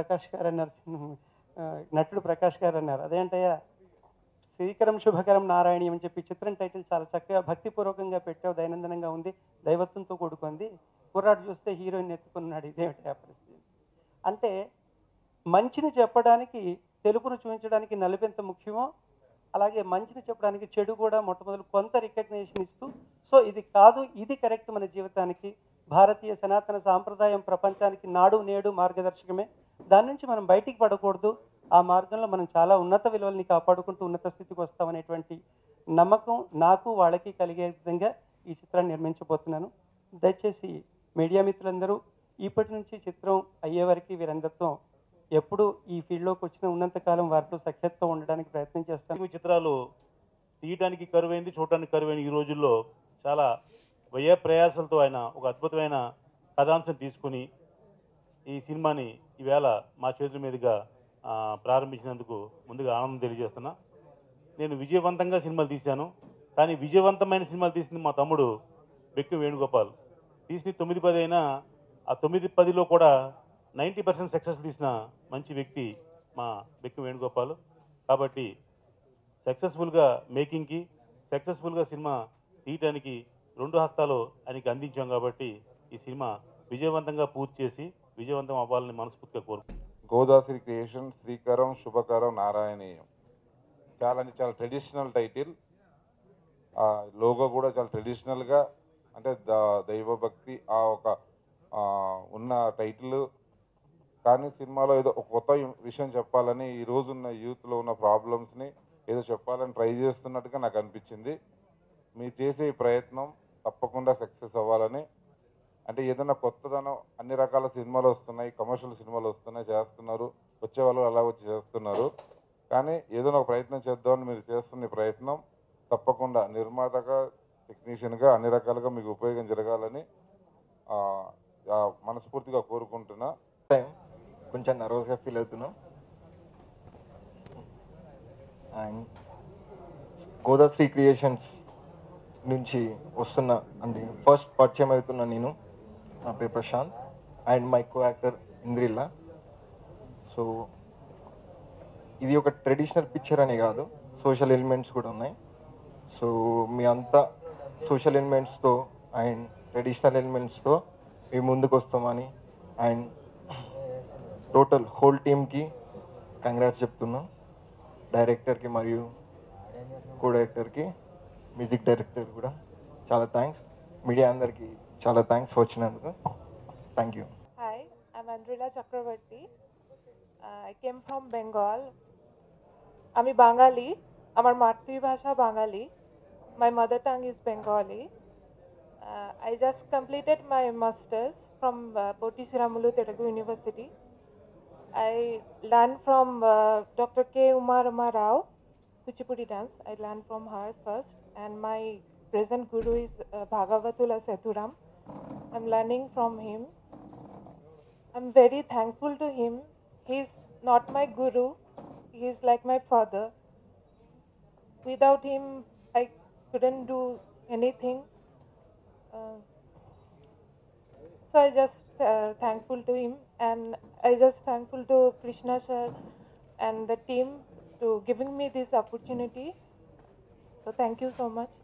ప్రకాష్ గారు అన్నారు, నటుడు ప్రకాష్ గారు అన్నారు, అదేంటయ్యా శ్రీకరం శుభకరం నారాయణి అని చెప్పి చిత్రం టైటిల్ చాలా చక్కగా భక్తిపూర్వకంగా పెట్టావు, దైనందినంగా ఉంది, దైవత్వంతో కూడుకుంది, కుర్రాడు చూస్తే హీరోయిన్ ఎత్తుకున్నాడు, ఇదేమిటి ఆ పరిస్థితి అంటే మంచిని చెప్పడానికి తెలుపును చూపించడానికి నలుపెంత ముఖ్యమో అలాగే మంచిని చెప్పడానికి చెడు కూడా మొట్టమొదటి కొంత రికగ్నేషన్ ఇస్తూ, సో ఇది కాదు ఇది కరెక్ట్ మన జీవితానికి, భారతీయ సనాతన సాంప్రదాయం ప్రపంచానికి నాడు నేడు మార్గదర్శకమే, దాని నుంచి మనం బయటికి పడకూడదు, ఆ మార్గంలో మనం చాలా ఉన్నత విలువల్ని కాపాడుకుంటూ ఉన్నత స్థితికి వస్తామనేటువంటి నమ్మకం నాకు వాళ్ళకి కలిగే విధంగా ఈ చిత్రాన్ని నిర్మించబోతున్నాను. దయచేసి మీడియా మిత్రులందరూ ఇప్పటి నుంచి చిత్రం అయ్యే వరకు వీరందరితో ఎప్పుడు ఈ ఫీల్డ్లోకి వచ్చిన ఉన్నంతకాలం వారితో సఖ్యతతో ఉండడానికి ప్రయత్నం చేస్తాను. చిత్రాలు తీయడానికి కరువైంది, చూడటానికి కరువైన ఈ రోజుల్లో చాలా వ్యయ ప్రయాసాలతో ఆయన ఒక అద్భుతమైన కథాంశం తీసుకుని ఈ సినిమాని ఈవేళ మా చేతుల మీదుగా ప్రారంభించినందుకు ముందుగా ఆనందం తెలియజేస్తున్నా. నేను విజయవంతంగా సినిమాలు తీశాను, కానీ విజయవంతమైన సినిమాలు తీసింది మా తమ్ముడు బెక్కి వేణుగోపాల్. తీసిన 9-10 అయినా ఆ 9-10లో కూడా 90% సక్సెస్ తీసిన మంచి వ్యక్తి మా బెక్కి వేణుగోపాల్. కాబట్టి సక్సెస్ఫుల్గా మేకింగ్కి, సక్సెస్ఫుల్గా సినిమా తీయటానికి 2 హస్తాలు ఆయనకి అందించాం. కాబట్టి ఈ సినిమా విజయవంతంగా పూర్తి చేసి విజయవంతం అవ్వాలని మనస్ఫూర్తిగా కోరుకుంటున్నాను. గోదాశ్రీ క్రియేషన్ శ్రీకరం శుభకరం నారాయణీయం చాలా ట్రెడిషనల్ టైటిల్. లోగో కూడా చాలా ట్రెడిషనల్గా, అంటే దైవభక్తి ఆ ఒక ఉన్న టైటిల్. కానీ సినిమాలో ఏదో ఒక కొత్త విషయం చెప్పాలని, ఈ రోజున్న యూత్లో ఉన్న ప్రాబ్లమ్స్ని ఏదో చెప్పాలని ట్రై చేస్తున్నట్టుగా నాకు అనిపించింది. మీరు చేసే ఈ ప్రయత్నం తప్పకుండా సక్సెస్ అవ్వాలని, అంటే ఏదైనా కొత్తదనం, అన్ని రకాల సినిమాలు వస్తున్నాయి, కమర్షియల్ సినిమాలు వస్తున్నాయి, చేస్తున్నారు, వచ్చేవాళ్ళు అలా వచ్చి చేస్తున్నారు. కానీ ఏదైనా ఒక ప్రయత్నం చేద్దామని మీరు చేస్తున్న ప్రయత్నం తప్పకుండా నిర్మాతగా, టెక్నీషియన్గా అన్ని రకాలుగా మీకు ఉపయోగం జరగాలని మనస్ఫూర్తిగా కోరుకుంటున్నా. కొంచెం నర్వస్గా ఫీల్ అవుతున్నాం. అండ్ గోదాశ్రీ క్రియేషన్స్ నుంచి వస్తున్న అంటే ఫస్ట్ పరిచయం అవుతున్నా నేను. నా పేరు Prashanth and my co actor Indrilla. So ఇది ఒక ట్రెడిషనల్ పిక్చర్ అనే కాదు, సోషల్ ఎలిమెంట్స్ కూడా ఉన్నాయి. సో మీ అంతా సోషల్ ఎలిమెంట్స్తో అండ్ ట్రెడిషనల్ ఎలిమెంట్స్తో మేము ముందుకు వస్తామని అండ్ టోటల్ హోల్ టీమ్కి కంగ్రాట్స్ చెప్తున్నాం. డైరెక్టర్కి మరియు కో డైరెక్టర్కి, మ్యూజిక్ డైరెక్టర్ కూడా చాలా థ్యాంక్స్. మీడియా అందరికీ చాలా థ్యాంక్స్ వచ్చినందుకు. Thank you. Hi, I'm Andrila Chakravarti. I came from Bengal. আমি বাঙালি, আমার মাতৃভাষা বাঙালি. My mother tongue is Bengali. I just completed my masters from Poti Sriramulu Telugu University. I learned from Dr. K. Uma Rao, Kuchipudi dance. I learned from her first, and my present guru is Bhagavatula Sethuram. I'm learning from him. I'm very thankful to him. He's not my guru, he's like my father. Without him, I couldn't do anything. So I just thankful to him, and I just thankful to Krishna sir and the team to giving me this opportunity. So thank you so much.